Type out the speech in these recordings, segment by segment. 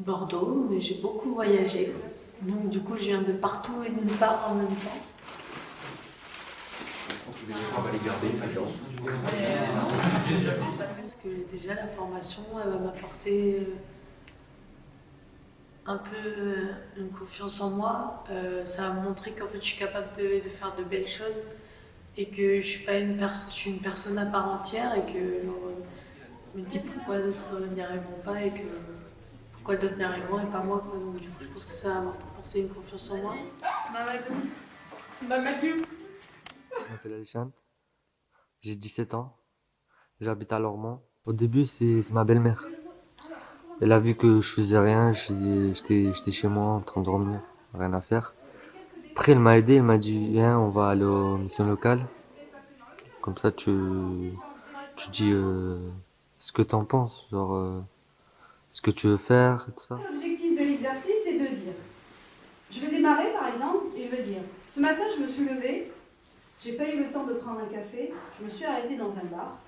Bordeaux, mais j'ai beaucoup voyagé. Donc du coup, je viens de partout et de nulle part en même temps. On va les garder, c'est bien. Parce que déjà, la formation, elle va m'apporter un peu une confiance en moi. Ça va me montrer qu'en fait, je suis capable de faire de belles choses et que je suis pas je suis une personne à part entière et que je me dis pourquoi d'autres n'y arriveront pas et que pourquoi d'autres n'y arriveront et pas moi, quoi. Donc du coup, je pense que ça va m'apporter une confiance en moi. Je m'appelle Alexandre, j'ai 17 ans, j'habite à Lormont. Au début, c'est ma belle-mère. Elle a vu que je faisais rien, j'étais chez moi en train de dormir, rien à faire. Après, elle m'a aidé, elle m'a dit viens, on va aller aux missions locales. Comme ça, tu dis ce que t'en penses, genre ce que tu veux faire et tout ça. L'objectif de l'exercice, c'est de dire, je vais démarrer par exemple, et je vais dire, ce matin je me suis levée, j'ai pas eu le temps de prendre un café, je me suis arrêtée dans un bar.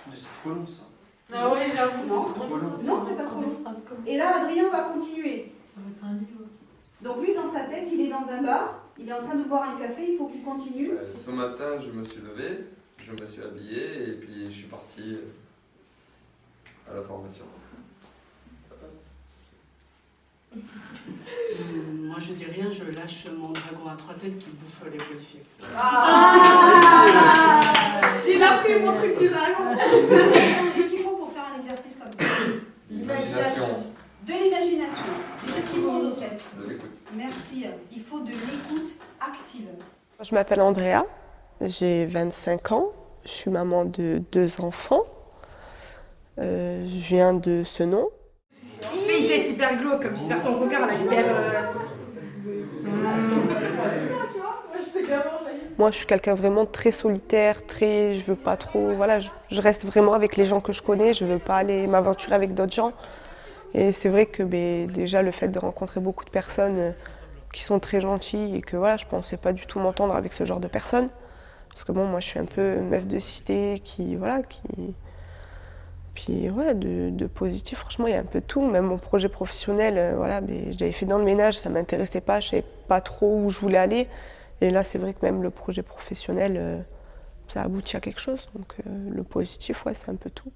Mais c'est trop long ça. Ah oui, j'avoue. Non, non, c'est pas trop long. Et là, Adrien va continuer. Ça va être un livre. Donc lui, dans sa tête, il est dans un bar, il est en train de boire un café, il faut qu'il continue. Ce matin, je me suis levé, je me suis habillé et puis je suis parti à la formation. Moi je dis rien, je lâche mon dragon à 3 têtes qui bouffe les policiers. Il a pris mon truc du dragon. Qu'est-ce qu'il faut pour faire un exercice comme ça? L'imagination. De l'imagination. Et qu'est-ce qu'il faut d'autre? De l'écoute. Merci. Il faut de l'écoute active. Je m'appelle Andrea, j'ai 25 ans, je suis maman de 2 enfants. Je viens de Senon. Fais une tête hyper glauque, comme si faire ton regard là, hyper. Moi, je suis quelqu'un vraiment de très solitaire, je veux pas trop, voilà, je reste vraiment avec les gens que je connais, je veux pas aller m'aventurer avec d'autres gens. Et c'est vrai que déjà le fait de rencontrer beaucoup de personnes qui sont très gentilles et que voilà, je pensais pas du tout m'entendre avec ce genre de personnes. Parce que bon, moi je suis un peu meuf de cité Puis ouais, de positif, franchement, il y a un peu de tout. Même mon projet professionnel, voilà, j'avais fait dans le ménage, ça m'intéressait pas, je savais pas trop où je voulais aller. Et là, c'est vrai que même le projet professionnel, ça aboutit à quelque chose. Donc le positif, ouais, c'est un peu tout.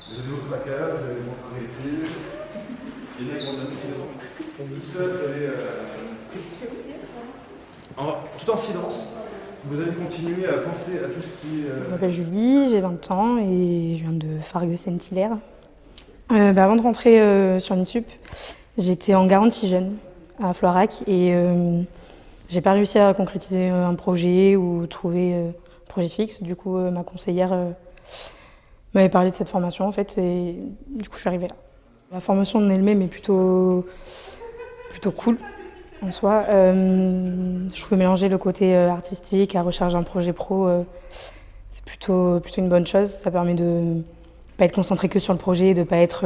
Vous avez vos trackers, vous avez vos correctifs. Il y en a qui ont tout seul, vous allez tout en silence. Vous allez continuer à penser à tout ce qui... Je m'appelle Julie, j'ai 20 ans et je viens de Fargues-Saint-Hilaire. Avant de rentrer sur l'INSUP, j'étais en garantie jeune à Floirac et j'ai pas réussi à concrétiser un projet ou trouver un projet fixe. Du coup, ma conseillère m'avait parlé de cette formation en fait et du coup je suis arrivée là. La formation en elle-même est plutôt plutôt cool en soi. Je peux mélanger le côté artistique à recherche d'un projet pro. C'est plutôt une bonne chose. Ça permet de ne pas être concentré que sur le projet et de ne pas être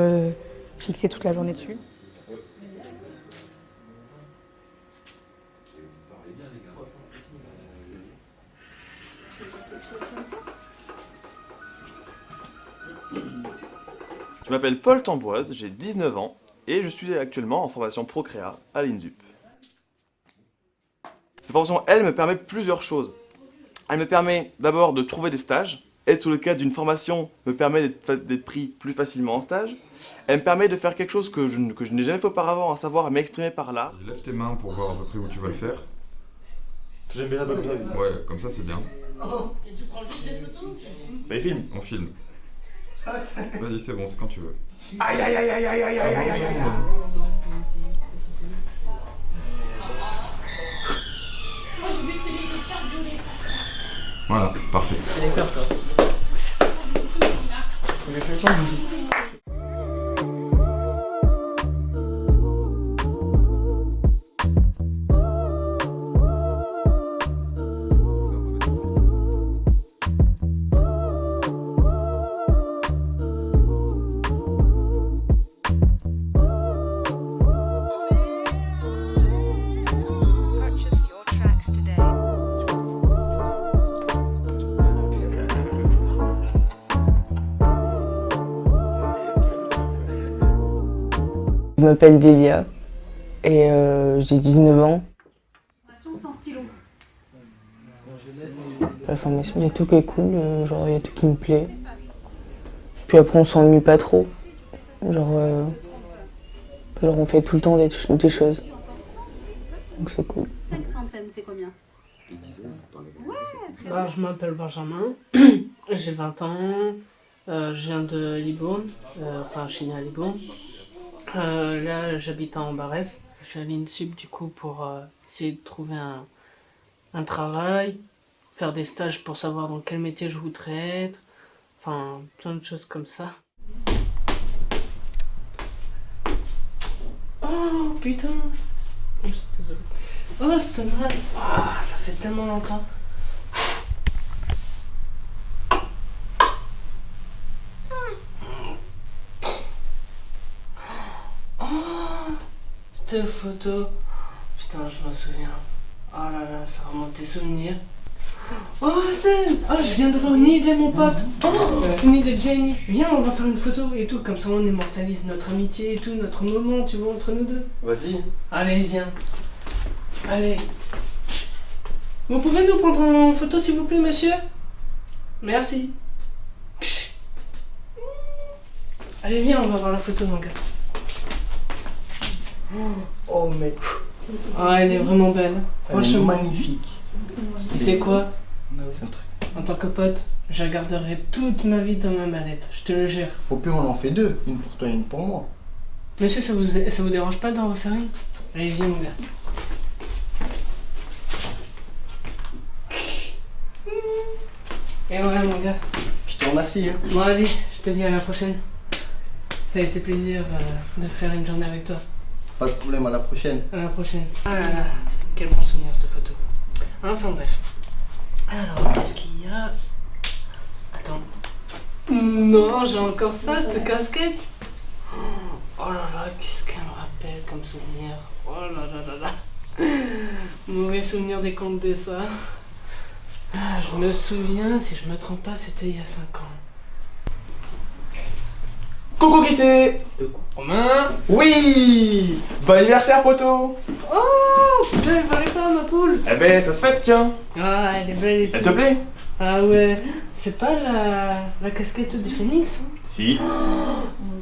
fixé toute la journée dessus. Je m'appelle Paul Tamboise, j'ai 19 ans et je suis actuellement en formation Procréa à l'INSUP. Cette formation, elle, me permet plusieurs choses. Elle me permet d'abord de trouver des stages. Être sous le cadre d'une formation me permet d'être pris plus facilement en stage. Elle me permet de faire quelque chose que je n'ai jamais fait auparavant, à savoir m'exprimer par l'art. Lève tes mains pour voir à peu près où tu vas le faire. J'aime bien la bonne chose. Ouais, comme ça c'est bien. Et tu prends juste des photos ou tu filmes? Mais filme. On filme. Vas-y, c'est bon, c'est quand tu veux. Aïe aïe aïe aïe aïe aïe aïe aïe aïe aïe. Voilà, parfait. Je m'appelle Delia et j'ai 19 ans. Formation sans stylo. La formation, il y a tout qui est cool, genre il y a tout qui me plaît. Puis après on s'ennuie pas trop. Genre on fait tout le temps des choses. Donc c'est cool. 500, c'est combien? Je m'appelle Benjamin, j'ai 20 ans, je viens de Libourne, je suis né à Libourne. Là, j'habite en Barès. Je suis à l'INSUP du coup pour essayer de trouver un travail, faire des stages pour savoir dans quel métier je voudrais être, enfin plein de choses comme ça. Oh putain! Oh Stonewall! Ah, ça fait tellement longtemps! Cette photo, putain, je me souviens. Oh là là, ça remonte des souvenirs. Oh Hassan, oh je viens de voir une idée mon pote. Oh, une idée de Jenny. Viens, on va faire une photo et tout, comme ça on immortalise notre amitié et tout, notre moment, tu vois, entre nous deux. Vas-y. Allez, viens. Allez. Vous pouvez nous prendre en photo s'il vous plaît, monsieur? Merci. Allez, viens, on va voir la photo, mon gars. Oh mec. Ah, elle est vraiment belle. Franchement. Magnifique. Tu sais quoi? En tant que pote, je la garderai toute ma vie dans ma mallette, je te le jure. Au pire, on en fait deux. Une pour toi et une pour moi. Monsieur, ça vous dérange pas d'en refaire une? Allez, viens mon gars. Et ouais mon gars. Je te remercie. Hein. Bon allez, je te dis à la prochaine. Ça a été plaisir de faire une journée avec toi. Pas de problème, à la prochaine. À la prochaine. Ah là là, quel bon souvenir cette photo. Enfin bref. Alors, qu'est-ce qu'il y a? Attends. Non, j'ai encore ça, cette casquette. Oh là là, qu'est-ce qu'elle me rappelle comme souvenir. Oh là là là là. Mauvais souvenir des contes des ça. Ah, je me souviens, si je me trompe pas, c'était il y a 5 ans. Coucou qui c'est? Romain? Oui! Bon anniversaire poteau! Oh! Putain, elle fallait pas ma poule! Eh ben ça se fête tiens! Ah, elle est belle et tout. Elle te plaît? Ah ouais, c'est pas la casquette du Phoenix? Si.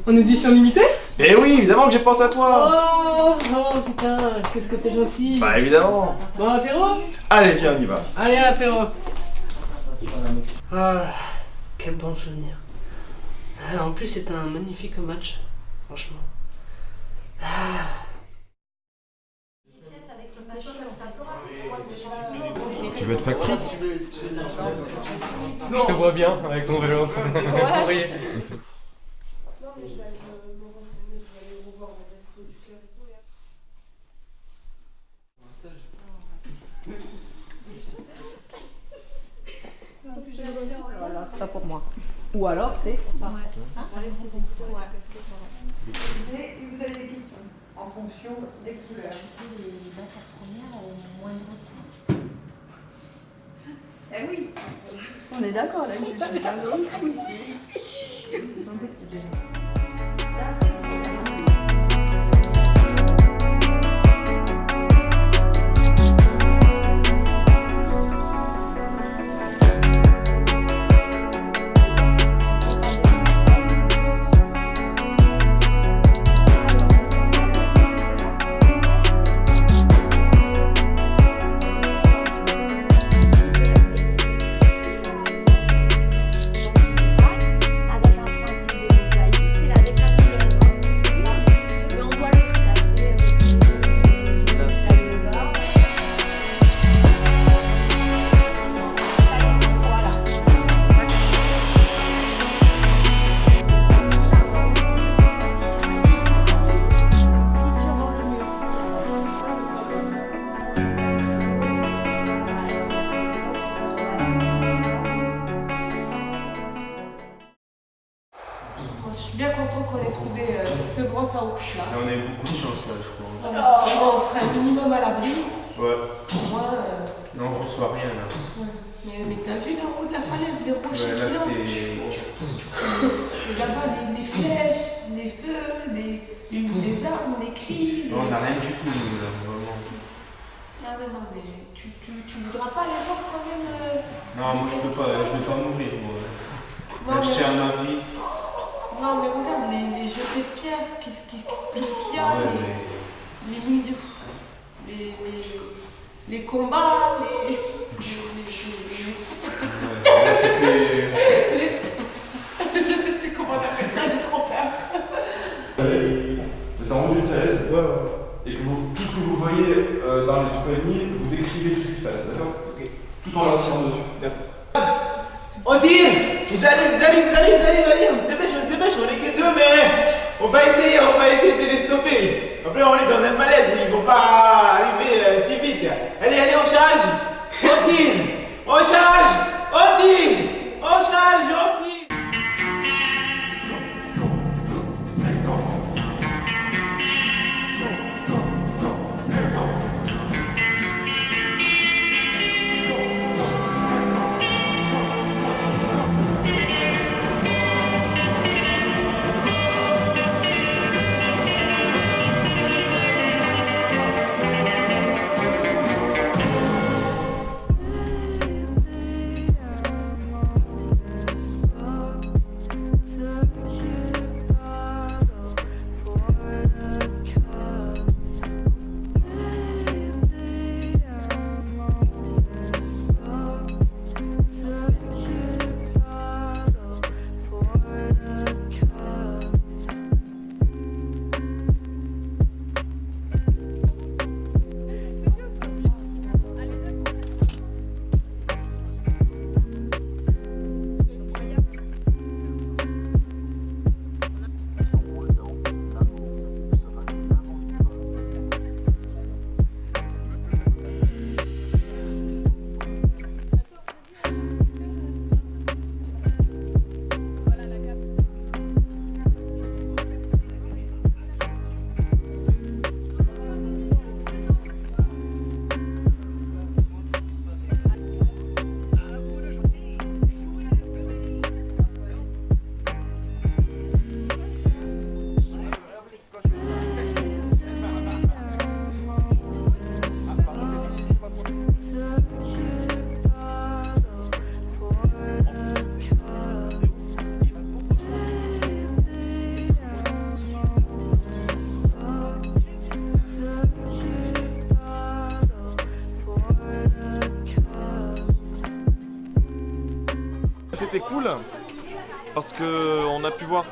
En édition limitée? Eh oui, évidemment que j'ai pensé à toi! Oh putain, qu'est-ce que t'es gentil! Bah évidemment! Bon, apéro? Allez viens, on y va! Allez, apéro! Ah, quel bon souvenir! En plus, c'était un magnifique match, franchement. Tu veux être factrice? Je te vois bien avec ton vélo. Ouais. Voilà, c'est pas pour moi. Ou alors c'est ça. Et vous avez des pistes en fonction des couleurs. Les matières premières au moins Eh oui, on est d'accord là, je suis pas Je suis bien content qu'on ait trouvé cette grotte à ours là. On a eu beaucoup de chance là, je crois. On serait un minimum à l'abri. Ouais. Moi, Non, on reçoit rien là. ouais. Mais t'as vu là en haut de la falaise, les rochers Ouais, là qui lancent. c'est. Et là-bas, les flèches, les feux, les armes, les cris. Non, on n'a rien du tout, nous, là, vraiment. Ah mais non, mais tu voudras pas aller voir quand même. Non, moi je peux pas, je vais pas mourir, moi. Non, Là, je mais- tiens à ma vie. Non mais regarde, les jetés de pierre, tout ce qu'il y a, Ah ouais, les milieux, les combats, Là, c'était. je sais plus comment on appelle ça, j'ai trop peur. Vous êtes en haut d'une falaise, et que vous, tout ce que vous voyez dans les compagnies, vous décrivez tout ce qui se passe, d'accord? Tout en leur tirant dessus. On tire! Vous allez, allez, on se dépêche, on est que deux, mais on va essayer de les stopper. Après, on est dans une falaise, ils vont pas arriver si vite. Allez, on charge! On tire! On charge! On tire! On charge! On tire! C'était cool parce qu'on a pu voir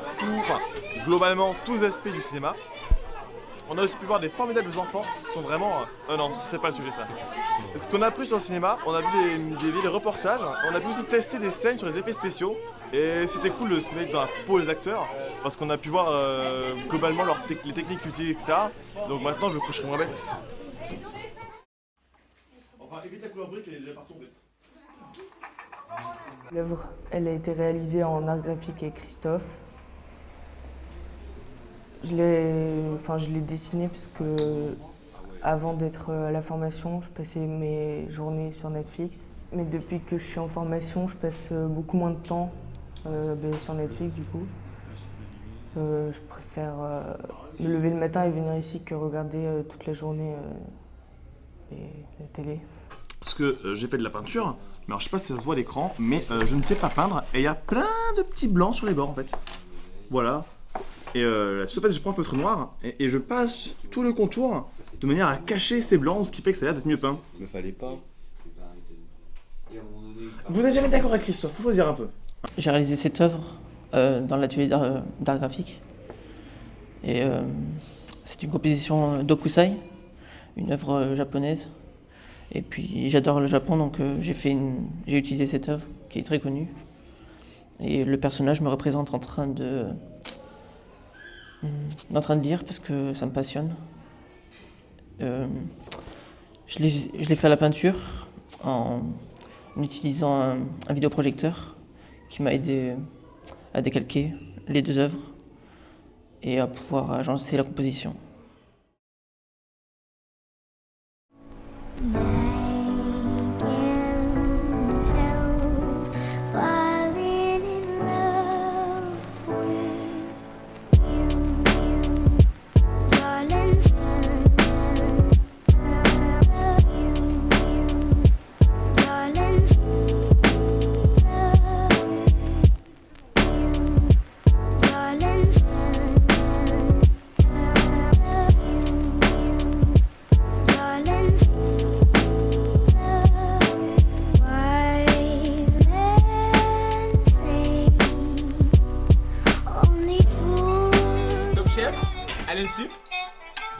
globalement tous les aspects du cinéma. On a aussi pu voir des formidables enfants qui sont vraiment... non, c'est pas le sujet ça. Ce qu'on a appris sur le cinéma, on a vu des reportages, on a pu aussi tester des scènes sur les effets spéciaux. Et c'était cool de se mettre dans la peau des acteurs parce qu'on a pu voir globalement les techniques utilisées, etc. Donc maintenant je me coucherai moins bête. Enfin, évite la couleur brique, elle est déjà partout en fait. L'œuvre, elle a été réalisée en art graphique avec Christophe. Je l'ai dessinée parce que avant d'être à la formation, je passais mes journées sur Netflix. Mais depuis que je suis en formation, je passe beaucoup moins de temps sur Netflix du coup. Je préfère me lever le matin et venir ici que regarder toute la journée la télé. Parce que j'ai fait de la peinture, mais alors je sais pas si ça se voit à l'écran, mais je ne sais pas peindre et il y a plein de petits blancs sur les bords en fait. Voilà. Et là-dessus, en fait, je prends un feutre noir et je passe tout le contour de manière à cacher ces blancs, ce qui fait que ça a l'air d'être mieux peint. Mais fallait pas. Vous n'êtes jamais d'accord avec Christophe, faut choisir un peu. J'ai réalisé cette œuvre dans l'atelier d'art graphique. Et c'est une composition d'Okusai, une œuvre japonaise. Et puis j'adore le Japon, donc j'ai utilisé cette œuvre qui est très connue. Et le personnage me représente en train de lire parce que ça me passionne. Je l'ai fait à la peinture en utilisant un vidéoprojecteur qui m'a aidé à décalquer les deux œuvres et à pouvoir agencer la composition.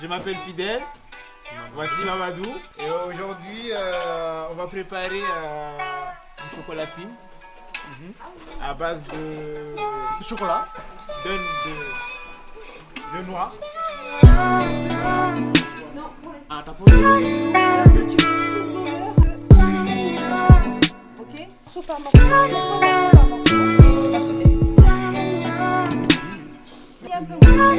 Je m'appelle Fidèle, voici Mamadou et aujourd'hui on va préparer une chocolatine à base de chocolat, de noix. Ah, t'as posé. Ok, sauf par morceau. Un peu moins.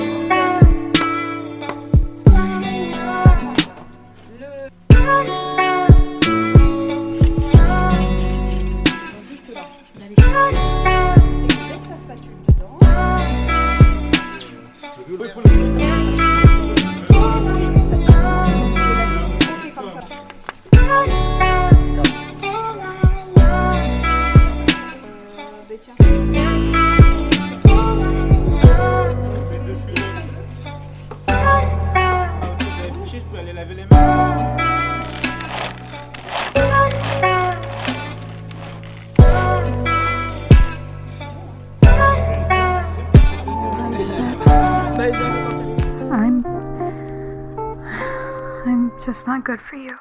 I'm just not good for you.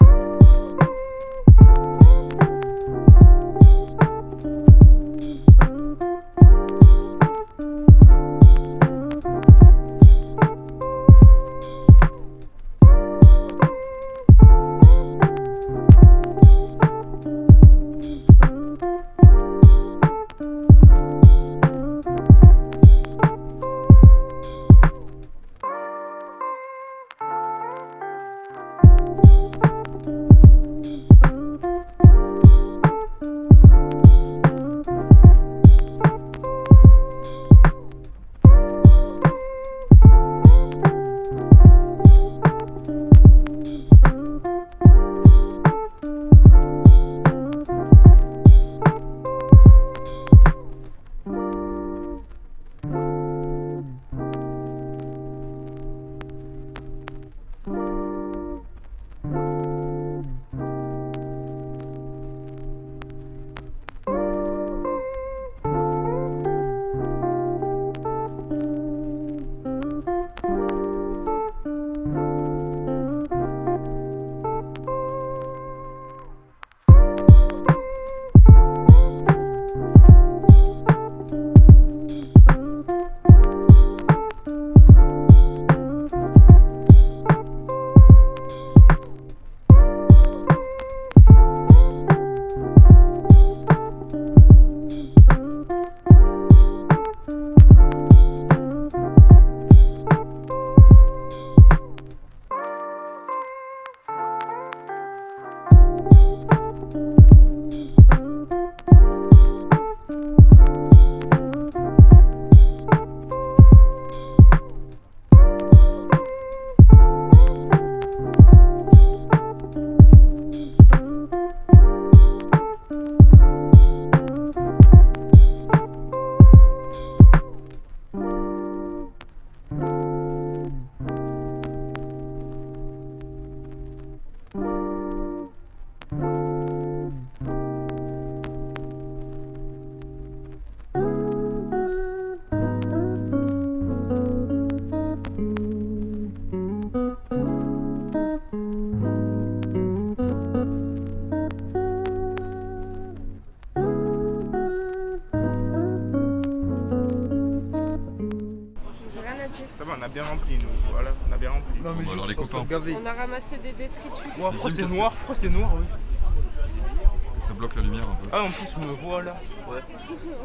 Ça va, on a bien rempli nous, voilà, on a bien rempli. Non, mais alors les copains. On a ramassé des détritus. Ouais, pourquoi c'est noir? Pourquoi c'est noir, oui? Parce que ça bloque la lumière un peu. Ah, en plus, je me vois là. Ouais.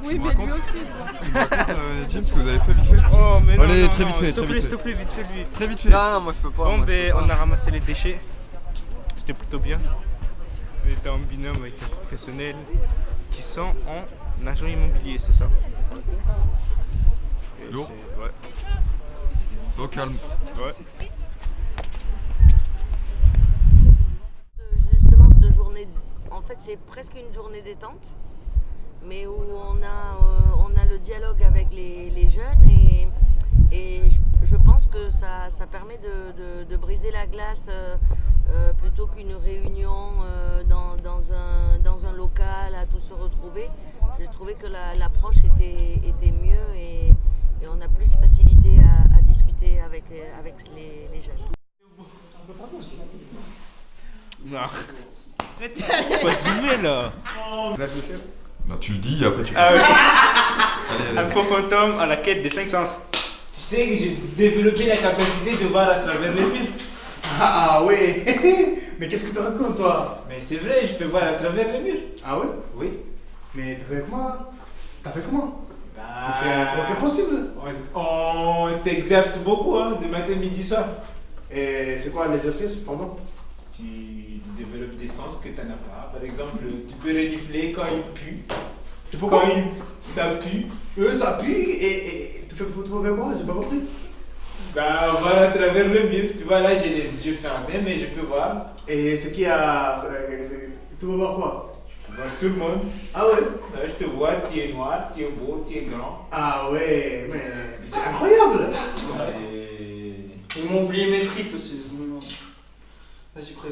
Oui, me mais racontes lui aussi. Tu me racontes, James, ce que vous avez fait vite fait? Oh, mais non, allez, non, très non, vite fait, s'il te très plaît, vite s'il te fait. plaît, vite fait, lui. Très vite fait. Non, moi je peux pas. Bon, moi, je ben, peux pas. on a ramassé les déchets. C'était plutôt bien. On était en binôme avec un professionnel qui sont en agent immobilier, c'est ça? Et Lourd. c'est- Ouais. Au calme. Ouais. Justement, cette journée, en fait, c'est presque une journée détente, mais où on a le dialogue avec les jeunes et je pense que ça permet de briser la glace plutôt qu'une réunion dans un local à tous se retrouver. J'ai trouvé que l'approche était mieux et on a plus facilité à discuter avec les jeunes. Non. Pas zoomer là. Là, je le fais. Bah, tu le dis, après tu Ah, oui. Allez, Un allez. faux fantôme à la quête des 5 sens. Tu sais que j'ai développé la capacité de voir à travers les murs. Ah ouais. Mais qu'est-ce que tu racontes, toi? Mais c'est vrai, je peux voir à travers les murs. Ah ouais? Oui. Mais t'as fait comment, là? T'as fait comment? Bah, Mais c'est un truc impossible. On s'exerce beaucoup, hein, de matin, midi, soir. Et c'est quoi l'exercice, pardon? Tu développes des sens que tu n'as pas. Par exemple, tu peux renifler quand il pue. Tu peux Quand quoi? ça pue. Ça pue et tu fais pour trouver quoi? J'ai pas compris. Bah, on va à travers le mur. Tu vois, là, j'ai les yeux fermés, mais je peux voir. Et c'est qui a. Tu veux voir quoi? Je vois tout le monde. Ah ouais? Là, je te vois, tu es noir, tu es beau, tu es grand. Ah ouais, mais c'est incroyable! Ils m'ont oublié mes frites aussi. Vas-y, prêt.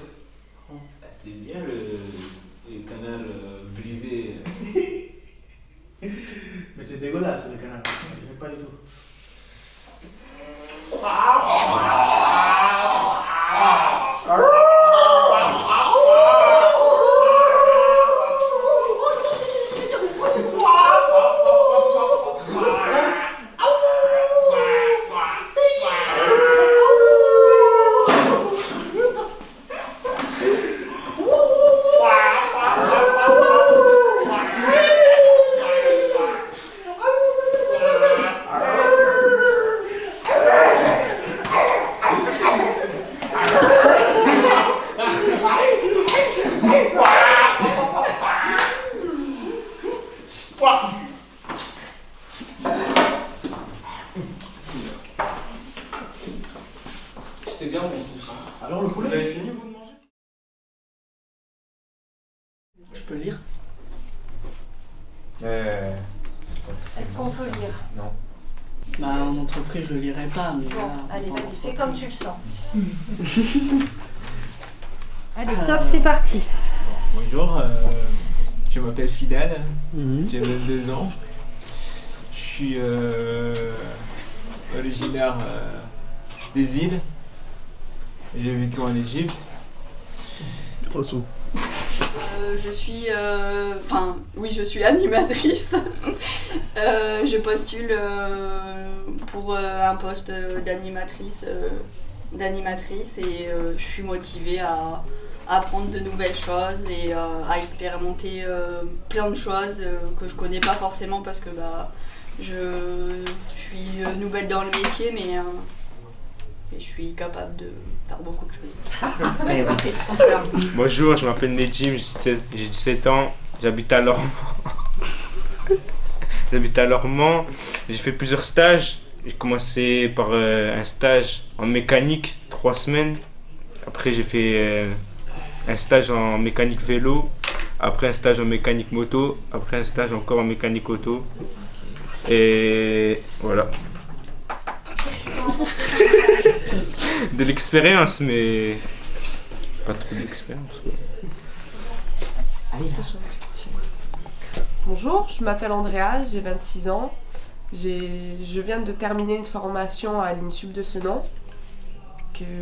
C'est bien le canal brisé. Mais c'est dégueulasse le canal. J'aime pas du tout. C'était bien pour tous. Hein. Alors le poulet? Vous avez fini vous de manger? Je peux lire? Est-ce qu'on peut lire? Non. Bah en entreprise je lirai pas, mais Bon, là, allez, en vas-y, fais comme tu le sens. entreprise. Allez, top, c'est parti. Bonjour, je m'appelle Fidel, j'ai 22 ans. Je suis originaire des îles. J'ai vécu en Égypte. Je suis, je suis animatrice. Je postule pour un poste d'animatrice et je suis motivée à apprendre de nouvelles choses et à expérimenter plein de choses que je connais pas forcément parce que je suis nouvelle dans le métier, mais je suis capable de faire beaucoup de choses. Bonjour, je m'appelle Nedim, j'ai 17 ans, j'habite à Lormont. J'ai fait plusieurs stages. J'ai commencé par un stage en mécanique, 3 semaines. Après j'ai fait un stage en mécanique vélo. Après un stage en mécanique moto. Après un stage encore en mécanique auto. Et voilà. De l'expérience, mais pas trop d'expérience. Bonjour, je m'appelle Andrea, j'ai 26 ans. Je viens de terminer une formation à l'INSUP de Senon.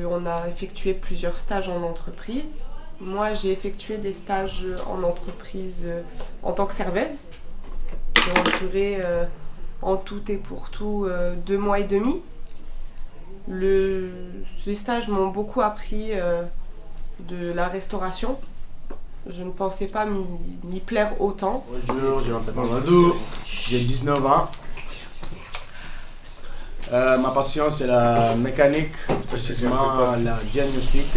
On a effectué plusieurs stages en entreprise. Moi, j'ai effectué des stages en entreprise en tant que serveuse, qui ont duré en tout et pour tout 2 mois et demi. Ces stages m'ont beaucoup appris de la restauration. Je ne pensais pas m'y plaire autant. Bonjour, je m'appelle Mamadou, j'ai 19 ans. Ma passion c'est la mécanique, précisément la diagnostic.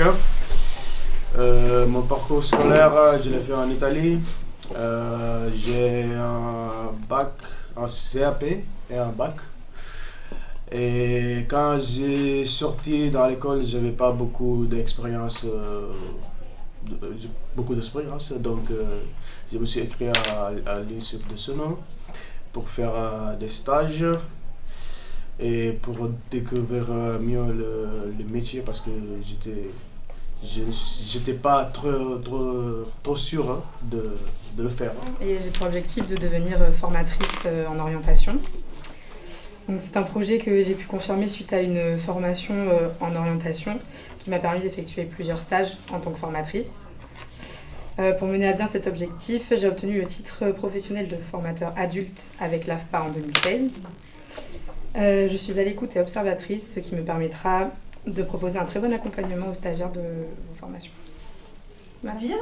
Mon parcours scolaire, je l'ai fait en Italie. J'ai un bac, un CAP et un bac. Et quand j'ai sorti dans l'école, je n'avais pas beaucoup d'expérience. Donc je me suis inscrit à l'INSUP de Senon pour faire des stages et pour découvrir mieux le métier parce que j'étais pas trop sûr de le faire. Et j'ai pour objectif de devenir formatrice en orientation. Donc c'est un projet que j'ai pu confirmer suite à une formation en orientation qui m'a permis d'effectuer plusieurs stages en tant que formatrice. Pour mener à bien cet objectif, j'ai obtenu le titre professionnel de formateur adulte avec l'AFPA en 2016. Je suis à l'écoute et observatrice, ce qui me permettra de proposer un très bon accompagnement aux stagiaires de vos formations. Voilà. Bien.